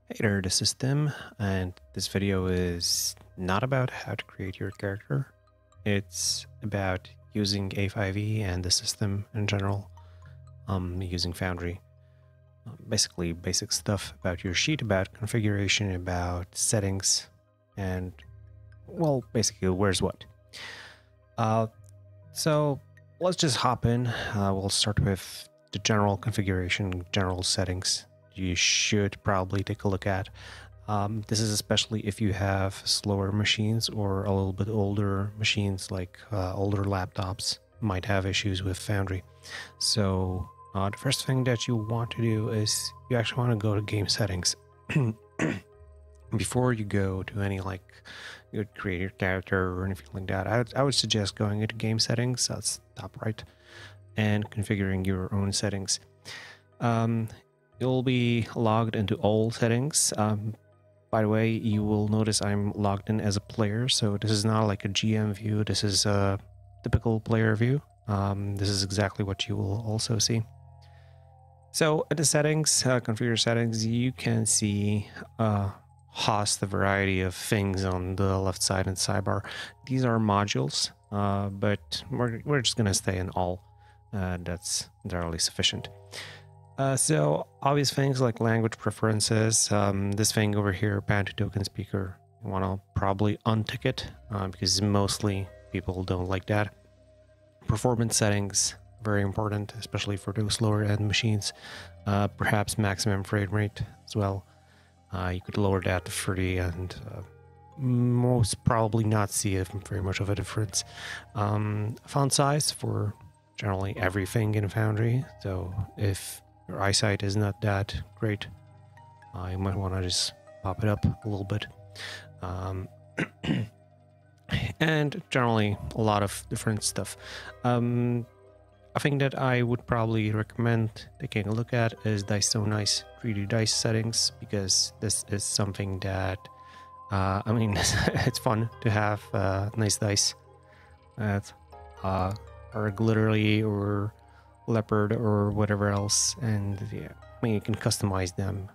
Hey there, this is Tim, and this video is not about how to create your character. It's about using A5e and the system in general, using Foundry. Basically, basic stuff about your sheet, about configuration, about settings, and, well, basically, where's what. So let's just hop in. We'll start with the general configuration, general settings. You should probably take a look at. This is especially if you have slower machines or a little bit older machines, like older laptops might have issues with Foundry. So the first thing that you want to do is you actually want to go to game settings. Before you go to any, like, you would create your character or anything like that, I would suggest going into game settings, that's top right, and configuring your own settings. You'll be logged into all settings. By the way, you will notice I'm logged in as a player, so this is not like a GM view, this is a typical player view. This is exactly what you will also see. So at the settings, configure settings, you can see host a variety of things on the left side and sidebar. These are modules, but we're just gonna stay in all. That's entirely sufficient. So obvious things like language preferences, this thing over here, Bantu token speaker, you want to probably untick it because mostly people don't like that. Performance settings, very important, especially for those lower end machines. Perhaps maximum frame rate as well. You could lower that to 30 and most probably not see very much of a difference. Font size for generally everything in Foundry. So if your eyesight is not that great, you might want to just pop it up a little bit. And generally a lot of different stuff. A thing that I would probably recommend taking a look at is Dice So Nice 3D dice settings, because this is something that I mean, it's fun to have nice dice that are glittery or leopard or whatever else, and yeah, I mean, you can customize them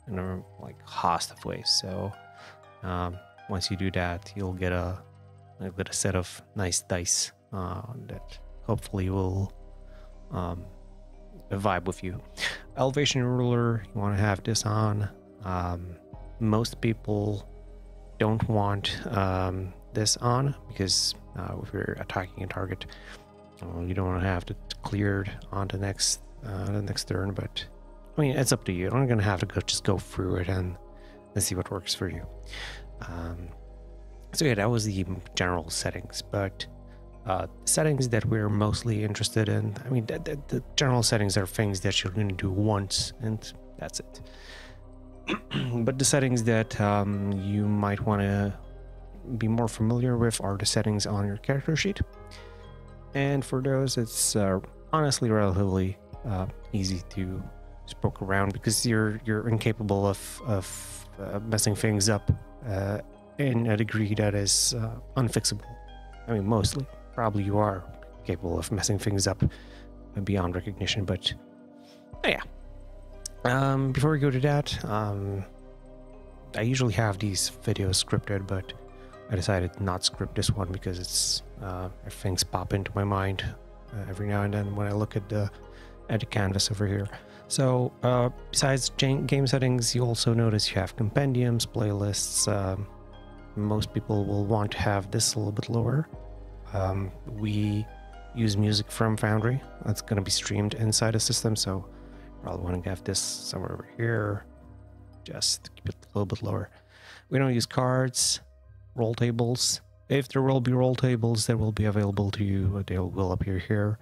in a host of ways. So once you do that, you'll get a set of nice dice that hopefully will vibe with you. Elevation ruler, you want to have this on. Most people don't want this on because if you're attacking a target, you don't want to have to clear it on the next turn. But I mean, it's up to you. I'm gonna have to just go through it and see what works for you. So yeah, that was the general settings, but settings that we're mostly interested in, I mean, the general settings are things that you're going to do once and that's it. But the settings that you might want to be more familiar with are the settings on your character sheet. And for those, it's honestly relatively easy to just poke around, because you're incapable of messing things up in a degree that is unfixable. I mean, mostly. Probably you are capable of messing things up beyond recognition, but yeah. Before we go to that, I usually have these videos scripted, but I decided not script this one because it's things pop into my mind every now and then when I look at the canvas over here. So besides game settings, you also notice you have compendiums, playlists. Most people will want to have this a little bit lower. We use music from Foundry. That's going to be streamed inside the system, so probably want to have this somewhere over here, just to keep it a little bit lower. We don't use cards, roll tables. If there will be roll tables that will be available to you, they will appear here.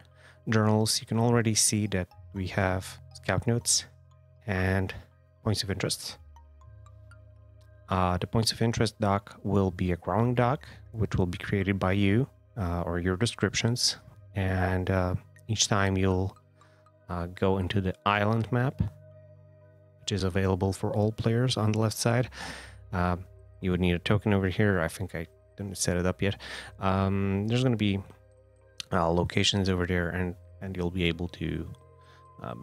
Journals, you can already see that we have scout notes and points of interest. The points of interest doc will be a growing doc, which will be created by you or your descriptions. And each time you'll go into the island map, which is available for all players on the left side. You would need a token over here. I think I didn't set it up yet. There's going to be locations over there, and you'll be able to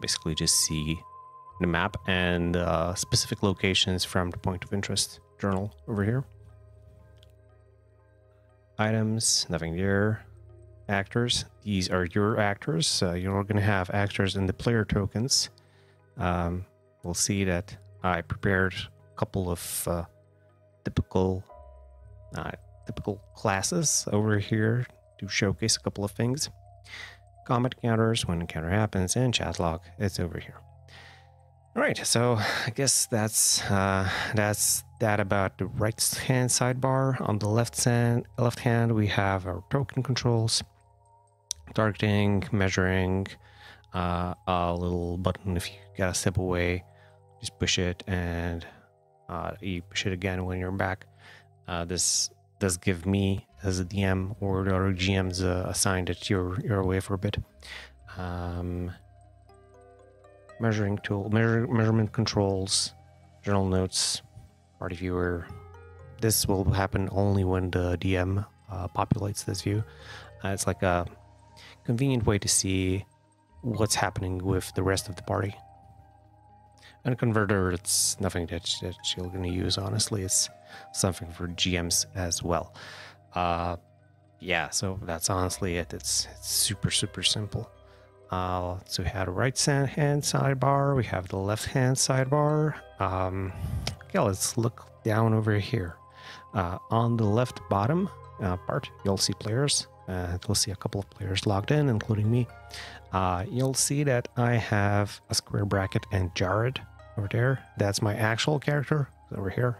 basically just see the map and specific locations from the point of interest journal over here. Items, nothing there. Actors, these are your actors. You're going to have actors in the player tokens. We'll see that I prepared a couple of typical classes over here to showcase a couple of things. Comment counters when encounter happens, and chat log, it's over here. All right, so I guess that's that about the right hand sidebar. On the left hand, we have our token controls, targeting, measuring, a little button if you gotta step away, just push it, and you push it again when you're back. This does give me as a DM or the other GMs a sign that you're away for a bit. Measuring tool, measurement controls, journal notes, party viewer. This will happen only when the DM populates this view. It's like a convenient way to see what's happening with the rest of the party. And a converter, it's nothing that you're going to use, honestly. It's something for GMs as well. Yeah, so that's honestly it. It's super simple. So we have the right hand sidebar, we have the left hand sidebar. Okay, let's look down over here. On the left bottom part, you'll see players. You'll see a couple of players logged in, including me. You'll see that I have a square bracket and Jared over there. That's my actual character over here.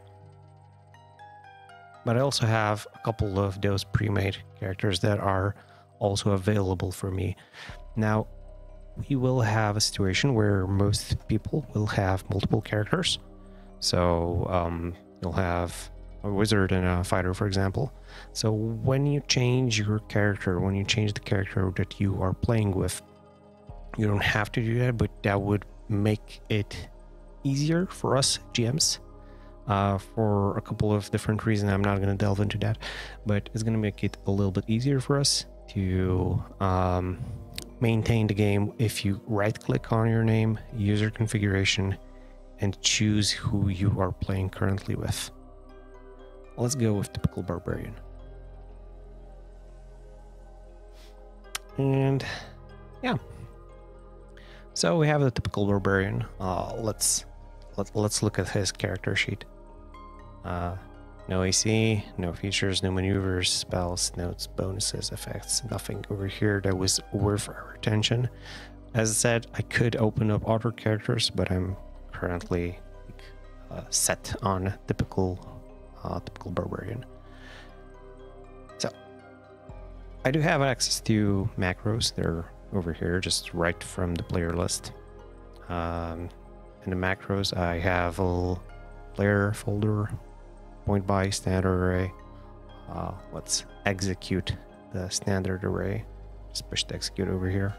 But I also have a couple of those pre-made characters that are also available for me. Now, we will have a situation where most people will have multiple characters. So you'll have a wizard and a fighter, for example. So when you change your character, when you change the character that you are playing with, you don't have to do that, but that would make it easier for us GMs for a couple of different reasons. I'm not going to delve into that, but it's going to make it a little bit easier for us to maintain the game if you right click on your name, user configuration, and choose who you are playing currently with. Let's go with typical barbarian. And yeah, so we have the typical barbarian. Let's look at his character sheet. No AC, no features, no maneuvers, spells, notes, bonuses, effects, nothing over here that was worth our attention. As I said, I could open up other characters, but I'm currently set on typical barbarian. So I do have access to macros. They're over here, just right from the player list. In the macros, I have a little player folder, point by standard array. Let's execute the standard array. Just push the execute over here.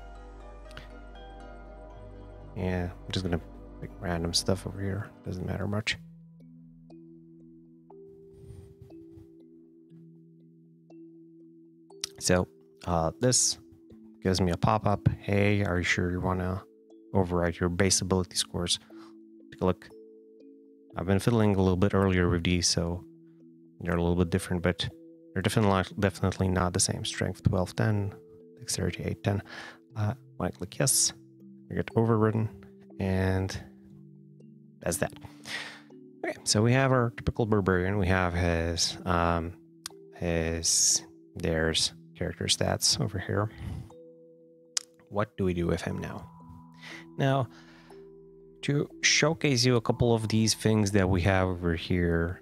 Yeah, I'm just gonna pick random stuff over here. Doesn't matter much. So this gives me a pop-up. Hey, are you sure you want to override your base ability scores? Take a look. I've been fiddling a little bit earlier with these, so they're a little bit different, but they're definitely not the same. Strength 12, 10, dexterity 8, 10. When I click yes, I get overridden, and that's that. Okay, so we have our typical barbarian. We have there's character stats over here. What do we do with him now? Now, to showcase you a couple of these things that we have over here,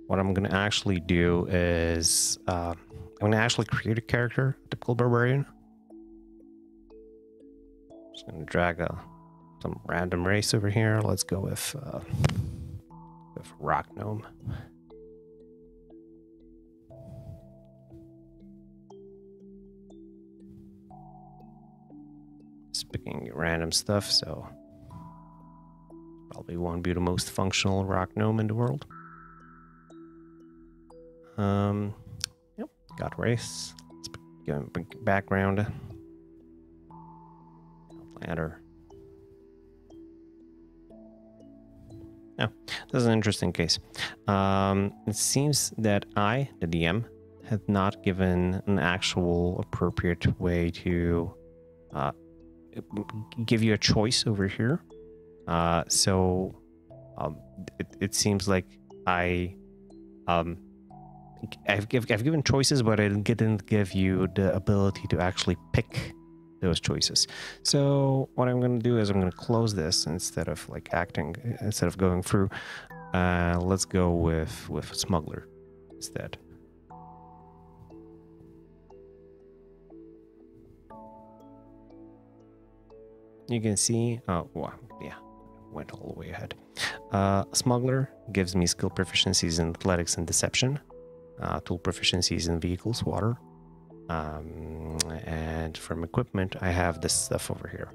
what I'm going to actually do is I'm going to actually create a character, typical barbarian. Just going to drag some random race over here. Let's go with rock gnome. Just picking random stuff, so probably won't be the most functional rock gnome in the world. Yep, got race. Let's go background. Planter. Yeah, this is an interesting case. It seems that I, the DM, had not given an actual appropriate way to give you a choice over here. So it seems like I've given choices, but I didn't give you the ability to actually pick those choices. So what I'm going to do is I'm going to close this instead of going through. Let's go with smuggler instead. You can see, oh, well, yeah, went all the way ahead. Smuggler gives me skill proficiencies in athletics and deception, tool proficiencies in vehicles, water, and from equipment, I have this stuff over here.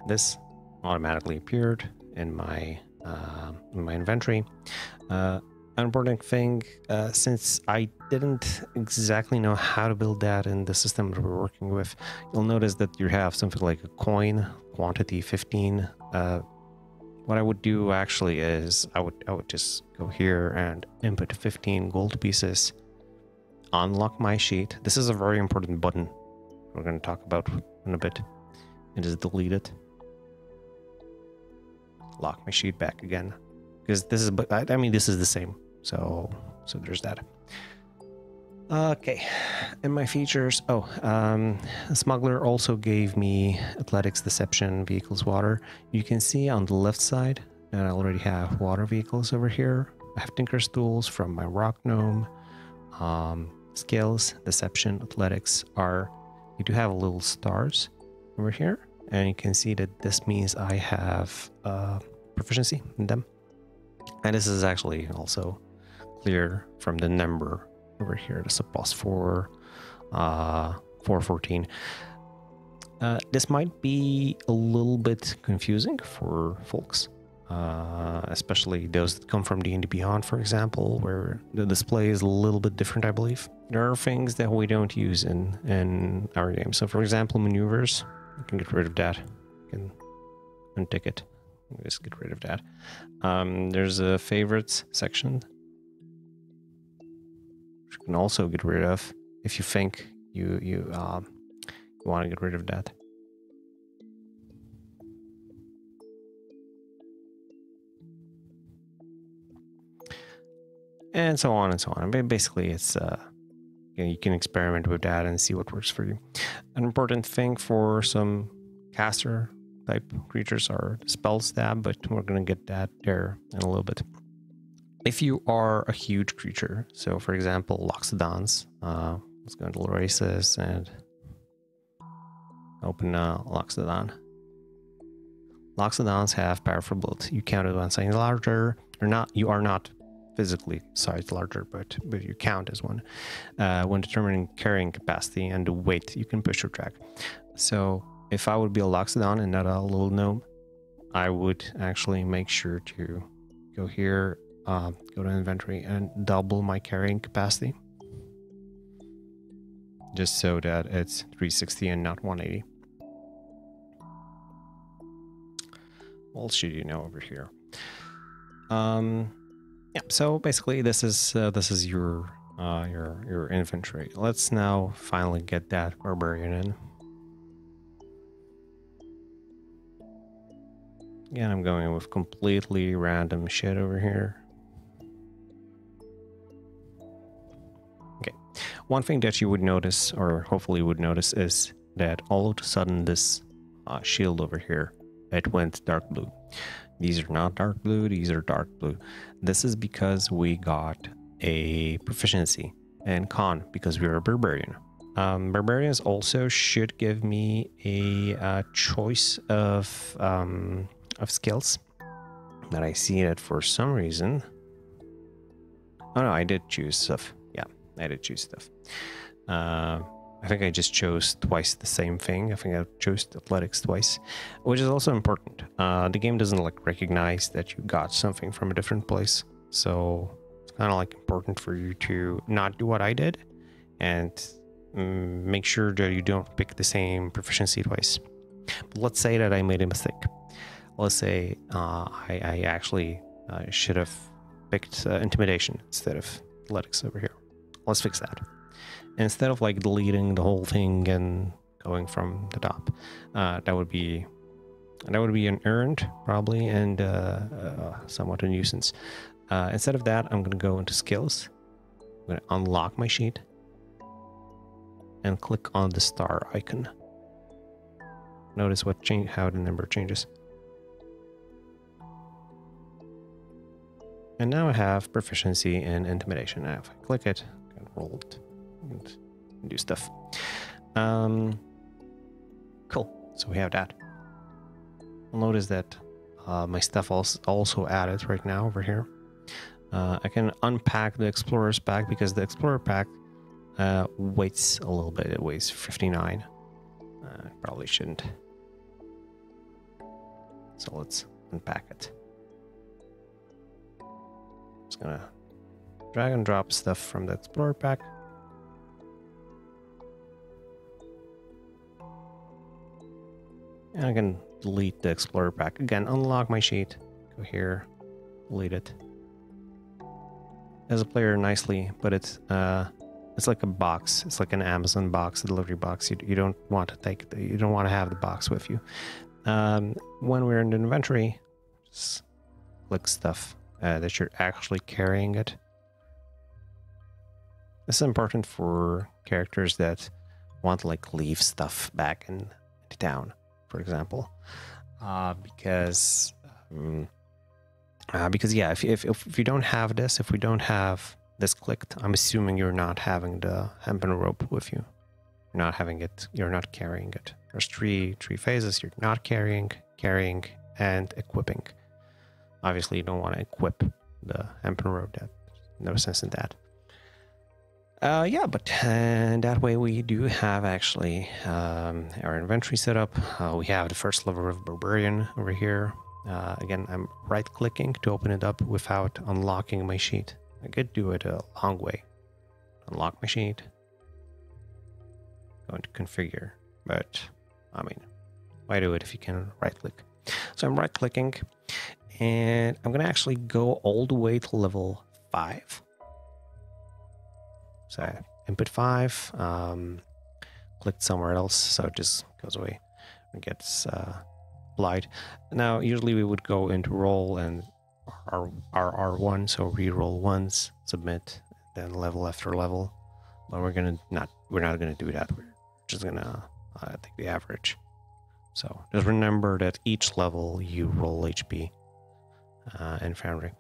This automatically appeared in my inventory. An important thing, since I didn't exactly know how to build that in the system that we're working with, you'll notice that you have something like a coin, quantity 15. What I would do actually is I would just go here and input 15 gold pieces, unlock my sheet. This is a very important button we're going to talk about in a bit, and just delete it. Lock my sheet back again, because this is, I mean, this is the same. So there's that. Okay, and my features. Smuggler also gave me athletics, deception, vehicles, water. You can see on the left side that I already have water vehicles over here. I have Tinker's tools from my rock gnome. Skills, deception, athletics are. You do have little stars over here, and you can see that this means I have proficiency in them. And this is actually also clear from the number over here. This is a plus 414. This might be a little bit confusing for folks, especially those that come from D&D Beyond, for example, where the display is a little bit different, I believe. There are things that we don't use in our game. So, for example, maneuvers, you can get rid of that. You can untick it. Just get rid of that. There's a favorites section, which you can also get rid of if you think you want to get rid of that. And so on and so on. Basically, it's you can experiment with that and see what works for you. An important thing for some caster type creatures are spell stab, but we're going to get that there in a little bit. If you are a huge creature, so for example, Loxodons, let's go into Oasis and open Loxodon. Loxodons have powerful builds. You count it one size larger, or not. You are not physically sized larger, but you count as one. When determining carrying capacity and the weight, you can push or drag. So if I would be a Loxodon and not a little gnome, I would actually make sure to go here, go to inventory and double my carrying capacity, just so that it's 360 and not 180. What else should you know over here? Yeah, so basically this is your inventory. Let's now finally get that barbarian in. Again, I'm going with completely random shit over here. Okay, one thing that you would notice, or hopefully would notice, is that all of a sudden this shield over here, it went dark blue. These are not dark blue, these are dark blue. This is because we got a proficiency in con, because we're a barbarian. Barbarians also should give me a choice of skills, that I see that for some reason. Oh no, I did choose stuff. Yeah, I did choose stuff. I think I just chose twice the same thing. I think I chose athletics twice, which is also important. The game doesn't like recognize that you got something from a different place, so it's kind of like important for you to not do what I did and make sure that you don't pick the same proficiency twice. But let's say that I made a mistake. let's say I actually should have picked intimidation instead of athletics over here. Let's fix that. Instead of like deleting the whole thing and going from the top, that would be an earned probably, and somewhat a nuisance. Instead of that, I'm gonna go into skills. I'm gonna unlock my sheet and click on the star icon. Notice how the number changes. And now I have proficiency in intimidation. Now if I click it, I can roll it and do stuff. Cool. So we have that. You'll notice that my stuff also added right now over here. I can unpack the Explorer's pack because the Explorer pack weighs a little bit. It weighs 59. Probably shouldn't. So let's unpack it. Just gonna drag and drop stuff from the Explorer pack. And I can delete the Explorer pack. Again, unlock my sheet. Go here, delete it. As a player nicely, but it's like a box. It's like an Amazon box, a delivery box. You don't want to have the box with you. When we're in the inventory, just click stuff that you're actually carrying it. This is important for characters that want to like leave stuff back in the town, for example, because yeah, if you don't have this, if we don't have this clicked, I'm assuming you're not having the hempen rope with you. You're not having it. You're not carrying it. There's three phases. You're not carrying, and equipping. Obviously, you don't want to equip the hempen rope. There's no sense in that. Yeah, but that way we do have actually our inventory set up. We have the first level of Barbarian over here. Again, I'm right-clicking to open it up without unlocking my sheet. I could do it a long way. Unlock my sheet. Go into configure. But, I mean, why do it if you can right-click? So I'm right-clicking, and I'm going to actually go all the way to level 5. So I input 5, clicked somewhere else, so it just goes away and gets blind. Now, usually we would go into roll and R1, so re-roll once, submit, then level after level. But we're not gonna do that. We're just gonna take the average. So just remember that each level you roll HP in Foundry.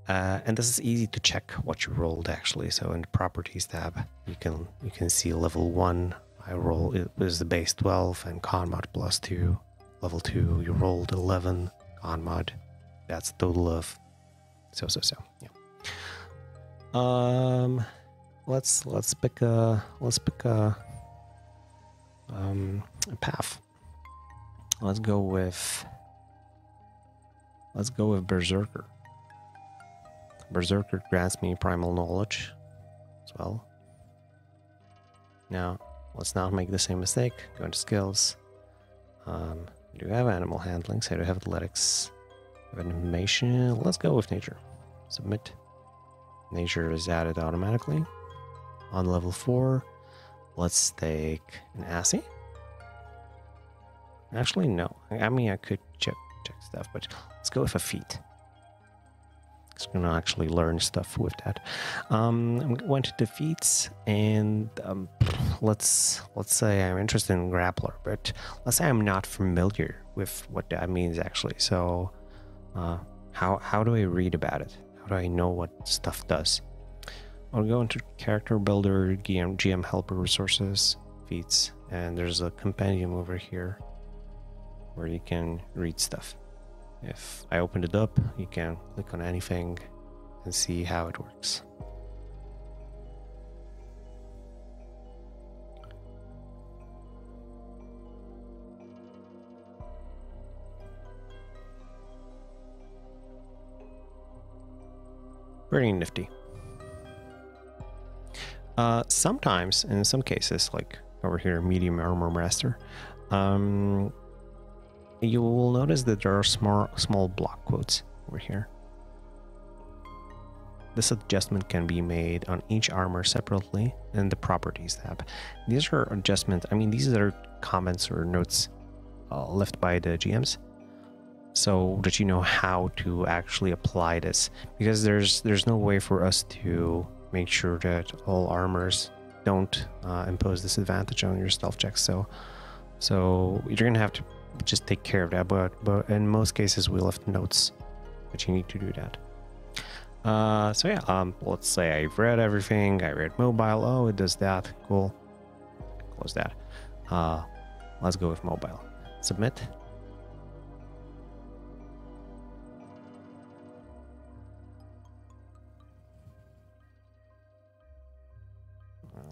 And this is easy to check what you rolled actually. So in the properties tab, you can see level 1. It was the base 12 and con mod plus 2. Level 2, you rolled 11 con mod. That's a total of so. Yeah. Let's pick a path. Let's go with Berserker. Berserker grants me primal knowledge as well. Now, let's not make the same mistake. Go into skills. I do have animal handling, so I do have athletics. I have animation. Let's go with nature. Submit. Nature is added automatically. On level 4, let's take an assay. Actually, no. I mean, I could check stuff, but let's go with a feat. It's gonna actually learn stuff with that. Went to defeats, and let's say I'm interested in grappler, but let's say I'm not familiar with what that means actually. So how do I read about it? How do I know what stuff does? I'll go into character builder, GM helper resources, feats, and there's a compendium over here where you can read stuff. If I opened it up, you can click on anything and see how it works. Pretty nifty. Sometimes, in some cases, like over here, medium armor master, you will notice that there are small block quotes over here. This adjustment can be made on each armor separately in the Properties tab. These are adjustments, I mean, these are comments or notes left by the GMs, so that you know how to actually apply this, because there's no way for us to make sure that all armors don't impose disadvantage on your stealth checks. So you're gonna have to just take care of that. But in most cases, we left notes that you need to do that. So yeah, let's say I've read everything. I read mobile. Oh, it does that. Cool. Close that. Let's go with mobile. Submit.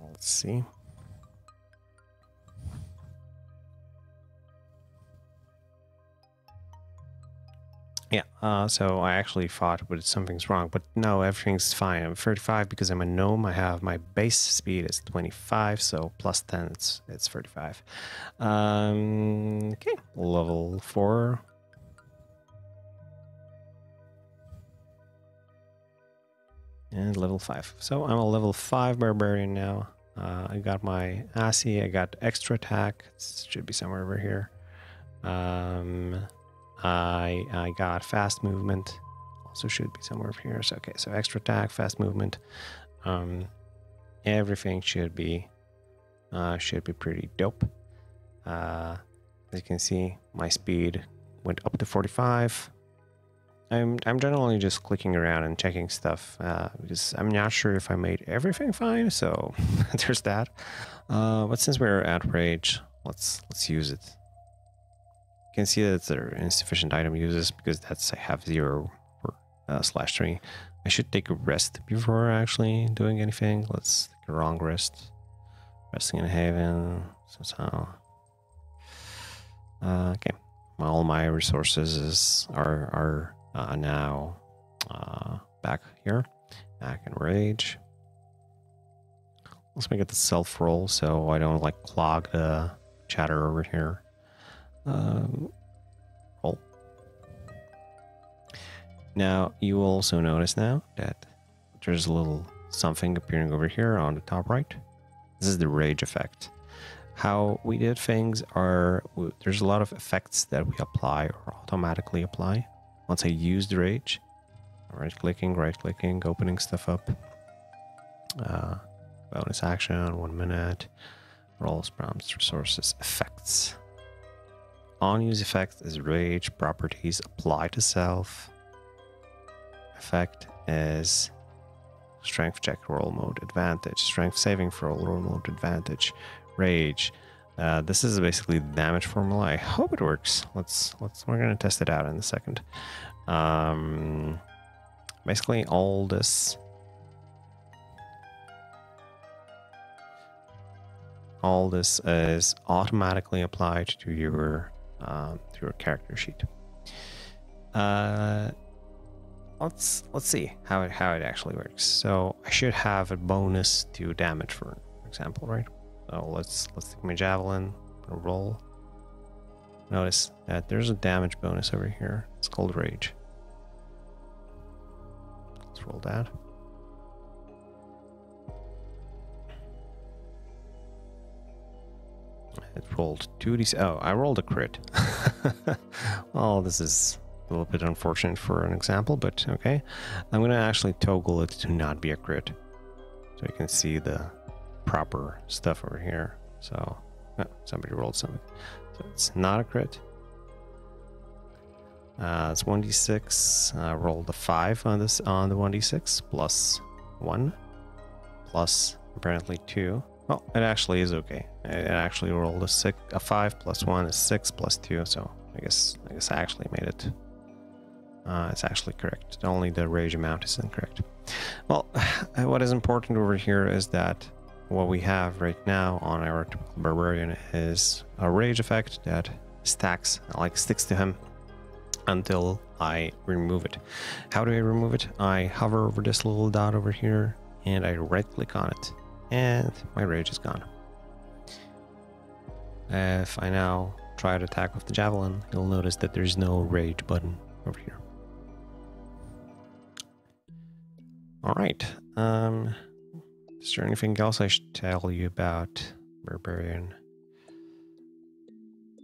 Let's see. Yeah, so I actually thought something's wrong, but no, everything's fine. I'm 35 because I'm a gnome. I have my base speed is 25, so plus 10, it's 35. Okay, level 4. And level 5. So I'm a level 5 barbarian now. I got my assy, I got extra attack. It should be somewhere over here. I got fast movement, also should be somewhere over here. So okay, so extra attack, fast movement, everything should be pretty dope. As you can see, my speed went up to 45. I'm generally just clicking around and checking stuff because I'm not sure if I made everything fine. So there's that. But since we're at rage, let's use it. You can see that there are insufficient item uses because I have 0 or /3. I should take a rest before actually doing anything. Let's take a wrong rest. Resting in a haven. So. Okay. All my resources are now back here. Back in rage. Let's make it the self roll so I don't like clog the chatter over here. Roll. Now you will also notice now that there's a little something appearing over here on the top right. This is the rage effect. How we did things are, there's a lot of effects that we apply or automatically apply. Once I use the rage, right clicking, opening stuff up. Bonus action, 1 minute. Rolls, prompts, resources, effects. On-use effect is rage, properties, apply to self. Effect is strength check, roll mode, advantage, strength saving throw, roll mode, advantage, rage. This is basically the damage formula. I hope it works. We're gonna test it out in a second. Basically all this is automatically applied to your character sheet. Let's see how it actually works. So I should have a bonus to damage, for example, right? So let's take my javelin, roll. Notice that there's a damage bonus over here. It's called rage. Let's roll that. It rolled 2d. Oh, I rolled a crit. Well, this is a little bit unfortunate for an example, but okay. I'm going to actually toggle it to not be a crit, so you can see the proper stuff over here. So, oh, somebody rolled something. So it's not a crit. It's 1d6. Rolled a 5 on this on the 1d6 plus 1 plus apparently 2. Oh, it actually is okay. It actually rolled a 5 plus 1 is 6 plus 2. So I guess I actually made it. It's actually correct. Only the rage amount is incorrect. Well, what is important over here is that what we have right now on our typical barbarian is a rage effect that sticks to him until I remove it. How do I remove it? I hover over this little dot over here and I right click on it, and my rage is gone. If I now try to attack with the javelin, you'll notice that there's no rage button over here. All right. Is there anything else I should tell you about Barbarian?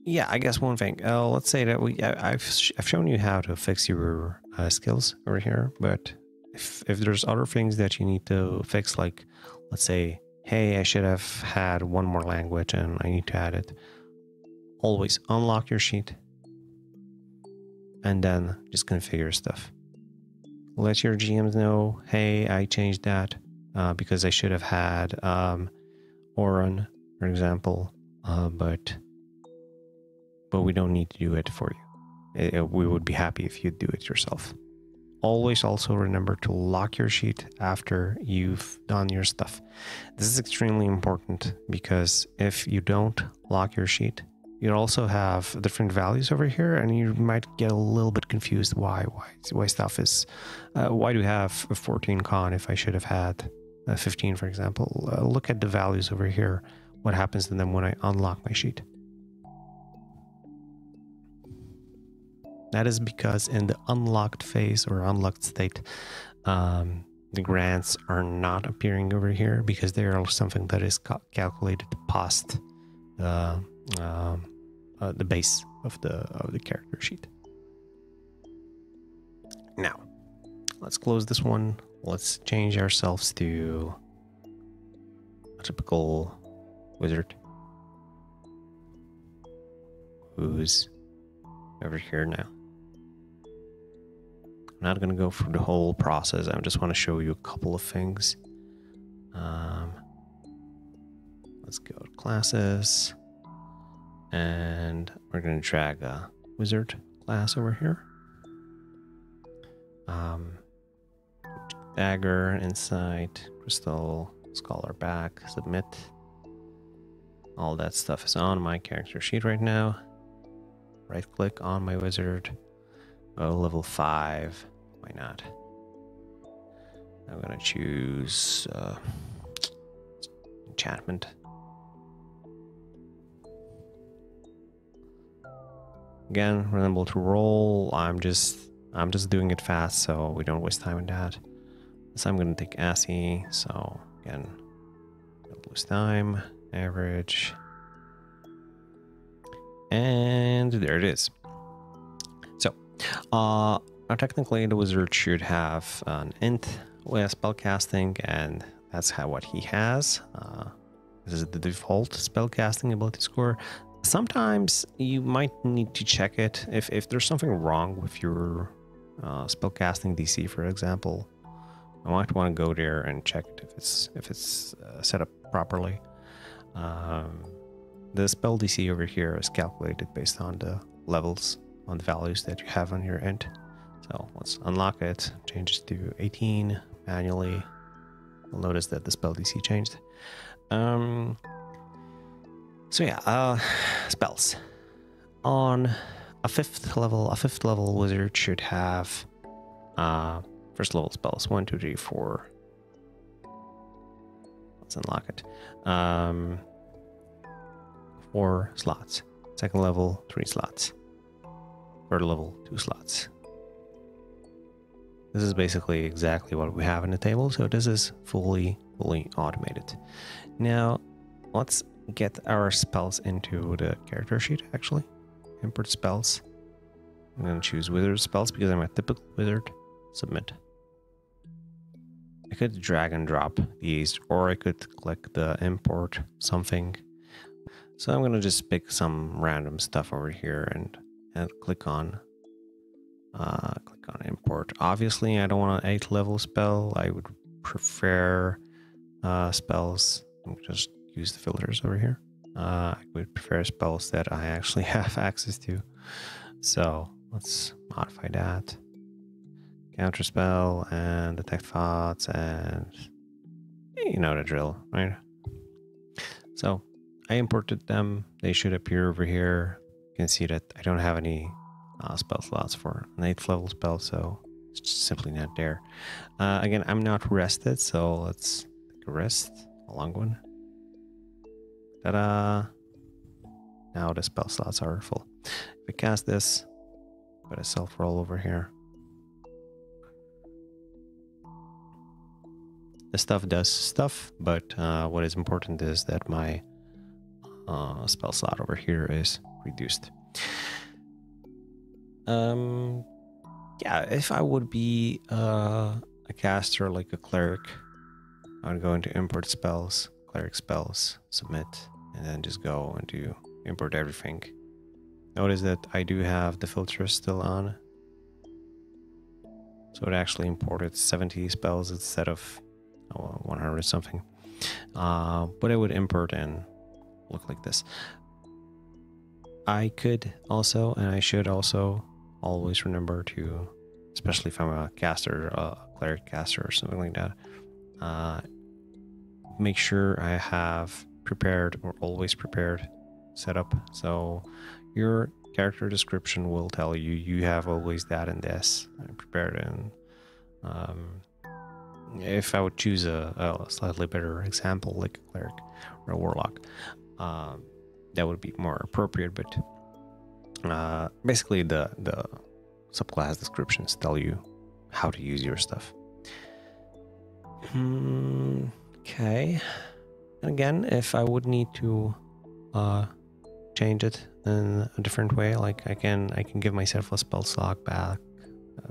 Yeah, I guess one thing. Let's say that I've shown you how to fix your skills over here, but if there's other things that you need to fix, like let's say, hey, I should have had one more language and I need to add it. Always unlock your sheet and then just configure stuff. Let your GMs know, hey, I changed that because I should have had Oran, for example, but we don't need to do it for you. We would be happy if you do it yourself. Always also remember to lock your sheet after you've done your stuff. This is extremely important because if you don't lock your sheet, you also have different values over here and you might get a little bit confused why stuff is, why do you have a 14 con if I should have had a 15, for example. Look at the values over here. What happens to them when I unlock my sheet? That is because in the unlocked phase or unlocked state, the grants are not appearing over here because they are something that is calculated past the base of the character sheet. Now, let's close this one. Let's change ourselves to a typical wizard who's over here now. I'm not going to go through the whole process. I just want to show you a couple of things. Let's go to classes. And we're going to drag a wizard class over here. Dagger, insight, crystal, scholar back, submit. All that stuff is on my character sheet right now. Right click on my wizard. Oh, level 5. Why not? I'm going to choose enchantment. Again, remember to roll. I'm just doing it fast so we don't waste time with that. So I'm going to take Assy. So again, don't lose time. Average. And there it is. So, now technically the wizard should have an int with spellcasting, and that's what he has. This is the default spellcasting ability score. Sometimes you might need to check it if there's something wrong with your spellcasting DC, for example. I might want to go there and check it if it's set up properly. The spell DC over here is calculated based on the levels, on the values that you have on your int. So let's unlock it, change it to 18 manually. You'll notice that the spell DC changed. So yeah, spells. On a fifth level wizard should have first level spells 1, 2, 3, 4. Let's unlock it. 4 slots. Second level 3 slots. Third level 2 slots. This is basically exactly what we have in the table, so this is fully automated. Now let's get our spells into the character sheet. Actually, import spells. I'm going to choose wizard spells because I'm a typical wizard. Submit. I could drag and drop these, or I could click the import something. So I'm going to just pick some random stuff over here and click on import. Obviously, I don't want an 8th level spell. I would prefer spells. Just use the filters over here. I would prefer spells that I actually have access to. So let's modify that. Counter spell and detect thoughts, and you know the drill, right? So I imported them. They should appear over here. You can see that I don't have any spell slots for an 8th level spell, so it's just simply not there. Again, I'm not rested, so let's take a rest, a long one. Ta-da! now the spell slots are full. If I cast this, put a self roll over here. The stuff does stuff, but what is important is that my spell slot over here is reduced. Yeah, if I would be a caster like a cleric, I would go into import spells, cleric spells, submit, and then just go into import everything. Notice that I do have the filters still on. So it actually imported 70 spells instead of 100 something. But it would import and look like this. I could also, and I should also, always remember to, especially if I'm a caster, a cleric caster or something like that, make sure I have prepared or always prepared setup. So your character description will tell you you have always that and this prepared. And if I would choose a slightly better example like a cleric or a warlock, that would be more appropriate. But basically the subclass descriptions tell you how to use your stuff. Okay. And again, if I would need to change it in a different way, like I can give myself a spell slot back.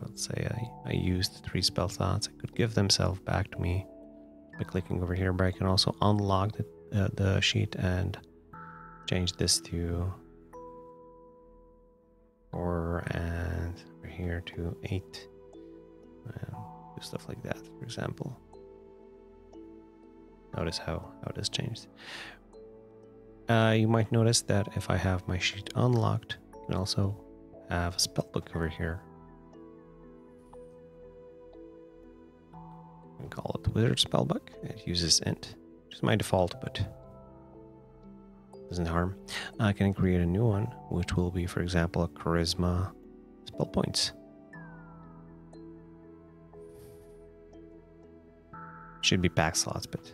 Let's say I used 3 spell slots. I could give themselves back to me by clicking over here, but I can also unlock the sheet and change this to 4 and over here to 8. And do stuff like that, for example. Notice how this changed. You might notice that if I have my sheet unlocked, I can also have a spellbook over here. I can call it Wizard Spellbook. It uses int, which is my default, but doesn't harm. I can create a new one, which will be, for example, a Charisma spell points. Should be pack slots, but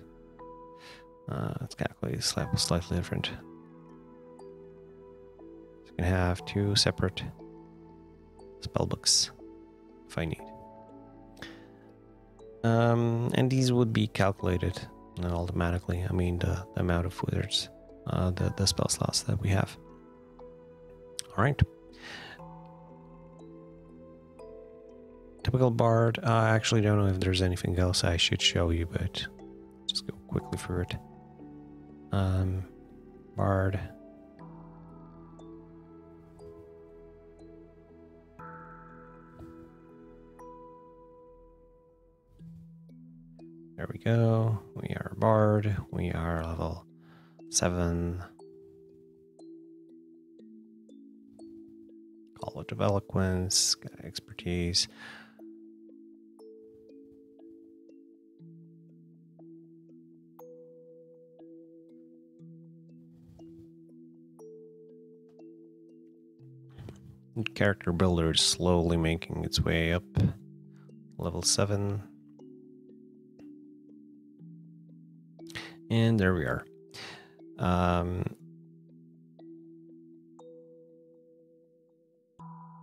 it's calculated slightly different. So I can have 2 separate spell books if I need. And these would be calculated automatically. I mean, the amount of wizards, the spell slots that we have. All right. Typical bard. I actually don't know if there's anything else I should show you, but just go quickly through it. Bard. There we go. We are bard. We are level 7. College of Eloquence, got expertise. Character builder is slowly making its way up. Level 7. And there we are.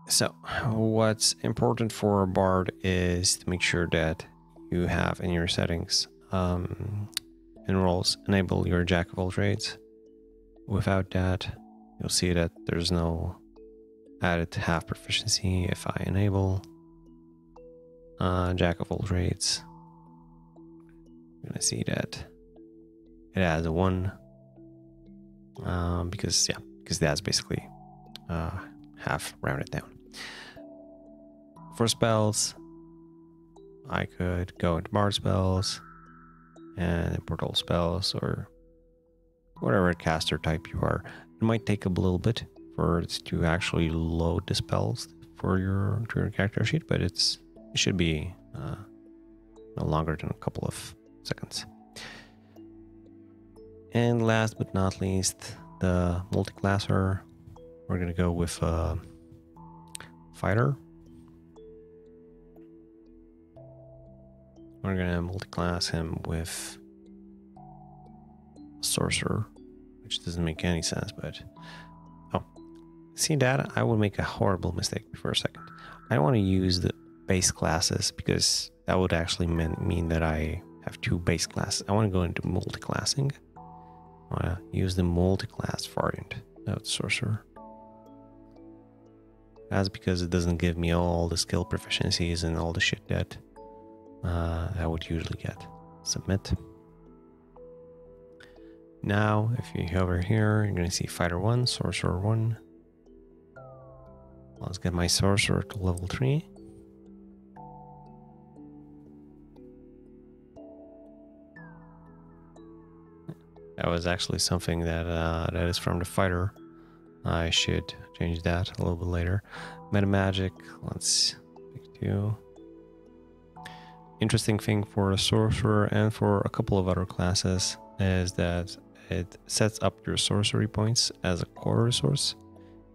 So what's important for a bard is to make sure that you have in your settings in roles enable your jack of all trades. Without that, you'll see that there's no added half proficiency. If I enable jack of all trades, you're gonna see that it has a 1 because that's basically half rounded down. For spells, I could go into bard spells and import all spells or whatever caster type you are. It might take a little bit for it to actually load the spells for your character sheet, but it should be no longer than a couple of seconds. And last but not least, the multiclasser. We're gonna go with fighter. We're gonna multiclass him with sorcerer, which doesn't make any sense, but Oh, see that? I would make a horrible mistake for a second. I don't want to use the base classes because that would actually mean that I have two base classes. I want to go into multiclassing. I want to use the multiclass variant of sorcerer. That's because it doesn't give me all the skill proficiencies and all the shit that I would usually get. Submit. Now, if you hover here, you're going to see Fighter 1, Sorcerer 1. Let's get my Sorcerer to level 3. That was actually something that that is from the Fighter. I should change that a little bit later. Meta Magic, let's pick 2. Interesting thing for a Sorcerer and for a couple of other classes is that it sets up your sorcery points as a core resource,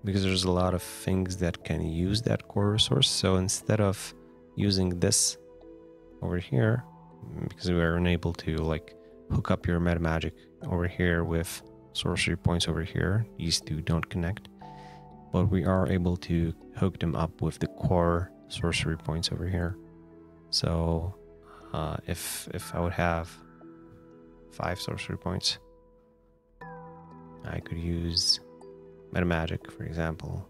because there's a lot of things that can use that core resource. So instead of using this over here, because we are unable to like hook up your meta magic over here with sorcery points over here, these two don't connect, but we are able to hook them up with the core sorcery points over here. So if I would have 5 sorcery points, I could use meta magic, for example.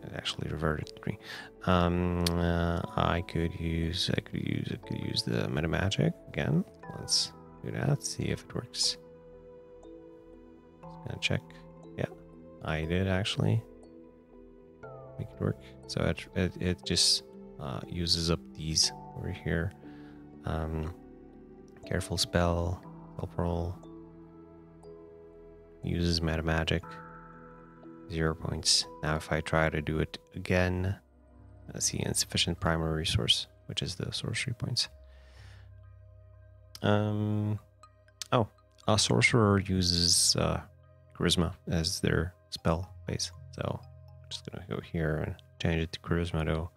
It actually reverted 3. I could use the meta magic again. Let's do that. See if it works. Just gonna check. Yeah, I did actually make it work. So it just uses up these over here. Careful spell, roll, uses meta magic, 0 points. Now if I try to do it again, let's see, insufficient primary resource, which is the sorcery points. Oh, a sorcerer uses charisma as their spell base. So I'm just gonna go here and change it to charisma though.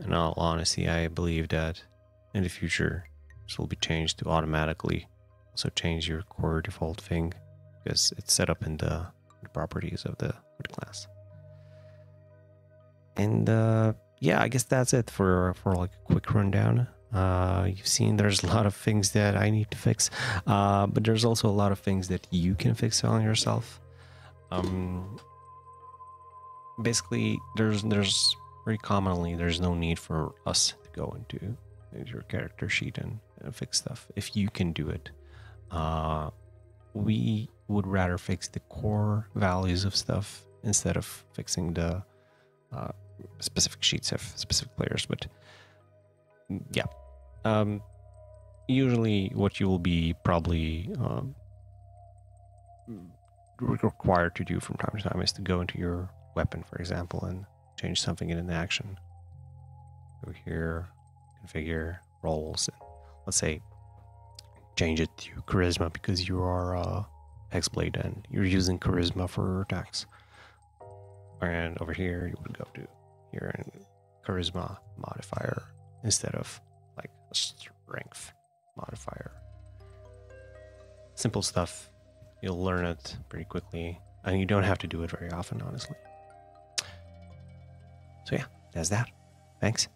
In all honesty, I believe that in the future this will be changed to automatically also change your core default thing, because it's set up in the properties of the class. And yeah, I guess that's it for like a quick rundown. You've seen there's a lot of things that I need to fix, but there's also a lot of things that you can fix on yourself. Basically, there's very commonly there's no need for us to go into your character sheet and fix stuff. If you can do it, we would rather fix the core values of stuff instead of fixing the specific sheets of specific players. But yeah, usually what you will be probably required to do from time to time is to go into your weapon, for example, and change something in an action. Go here, configure roles, and let's say change it to charisma because you are Hexblade and you're using charisma for attacks. And over here you would go to here and charisma modifier instead of like a strength modifier. Simple stuff. You'll learn it pretty quickly, and you don't have to do it very often, honestly. So yeah, that's that. Thanks.